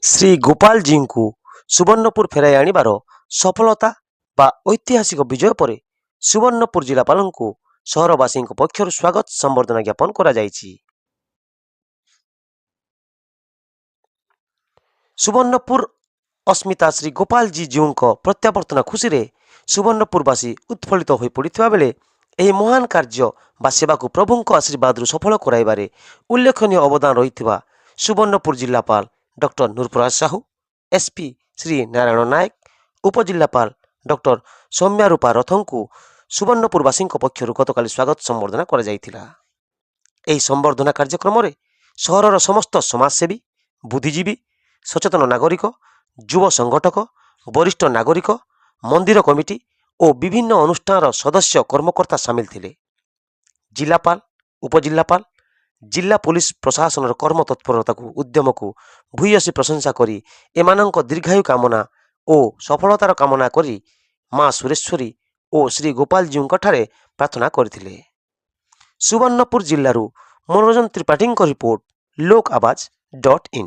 ଶ୍ରୀ ଗୋପାଳଜୀଙ୍କୁ ସୁବର୍ଣ୍ଣପୁର ଫେରାଇ ଆଣିବାର ସଫଳତା ବା ଐତିହାସିକ ବିଜୟ ପରେ ସୁବର୍ଣ୍ଣପୁର ଜିଲ୍ଲାପାଳଙ୍କୁ ସହରବାସୀଙ୍କ ପକ୍ଷରୁ ସ୍ୱାଗତ ସମ୍ବର୍ଦ୍ଧନା ଜ୍ଞାପନ କରାଯାଇଛି। ସୁବର୍ଣ୍ଣପୁର ଅସ୍ମିତା ଶ୍ରୀ ଗୋପାଳଜୀ ଜୀଉଙ୍କ ପ୍ରତ୍ୟାବର୍ତ୍ତନ ଖୁସିରେ ସୁବର୍ଣ୍ଣପୁରବାସୀ ଉତ୍ଫୁଲ୍ଲିତ ହୋଇପଡ଼ିଥିବା ବେଳେ ଏହି ମହାନ କାର୍ଯ୍ୟ ବା ସେବାକୁ ପ୍ରଭୁଙ୍କ ଆଶୀର୍ବାଦରୁ ସଫଳ କରାଇବାରେ ଉଲ୍ଲେଖନୀୟ ଅବଦାନ ରହିଥିବା ସୁବର୍ଣ୍ଣପୁର ଜିଲ୍ଲାପାଳ ଡକ୍ଟର ନୂରପ୍ରସାଦ ସାହୁ, ଏସ୍ପି ଶ୍ରୀ ନାରାୟଣ ନାୟକ, ଉପଜିଲ୍ଲାପାଳ ଡକ୍ଟର ସୌମ୍ୟାରୂପା ରଥଙ୍କୁ ସୁବର୍ଣ୍ଣପୁରବାସୀଙ୍କ ପକ୍ଷରୁ ଗତକାଲି ସ୍ୱାଗତ ସମ୍ବର୍ଦ୍ଧନା କରାଯାଇଥିଲା। ଏହି ସମ୍ବର୍ଦ୍ଧନା କାର୍ଯ୍ୟକ୍ରମରେ ସହରର ସମସ୍ତ ସମାଜସେବୀ, ବୁଦ୍ଧିଜୀବୀ, ସଚେତନ ନାଗରିକ, ଯୁବ ସଂଗଠକ, ବରିଷ୍ଠ ନାଗରିକ, ମନ୍ଦିର କମିଟି ଓ ବିଭିନ୍ନ ଅନୁଷ୍ଠାନର ସଦସ୍ୟ କର୍ମକର୍ତ୍ତା ସାମିଲ ଥିଲେ। ଜିଲ୍ଲାପାଳ, ଉପଜିଲ୍ଲାପାଳ, ଜିଲ୍ଲା ପୁଲିସ ପ୍ରଶାସନର କର୍ମତତ୍ପରତାକୁ ଉଦ୍ୟମକୁ ଭୂୟସୀ ପ୍ରଶଂସା କରି ଏମାନଙ୍କ ଦୀର୍ଘାୟୁ କାମନା ଓ ସଫଳତାର କାମନା କରି ମା ସୁରେଶ୍ୱରୀ ଓ ଶ୍ରୀ ଗୋପାଳଜୀଉଙ୍କଠାରେ ପ୍ରାର୍ଥନା କରିଥିଲେ। ସୁବର୍ଣ୍ଣପୁର ଜିଲ୍ଲାରୁ ମନୋରଞ୍ଜନ ତ୍ରିପାଠୀଙ୍କ ରିପୋର୍ଟ, ଲୋକ ଆବାଜ .in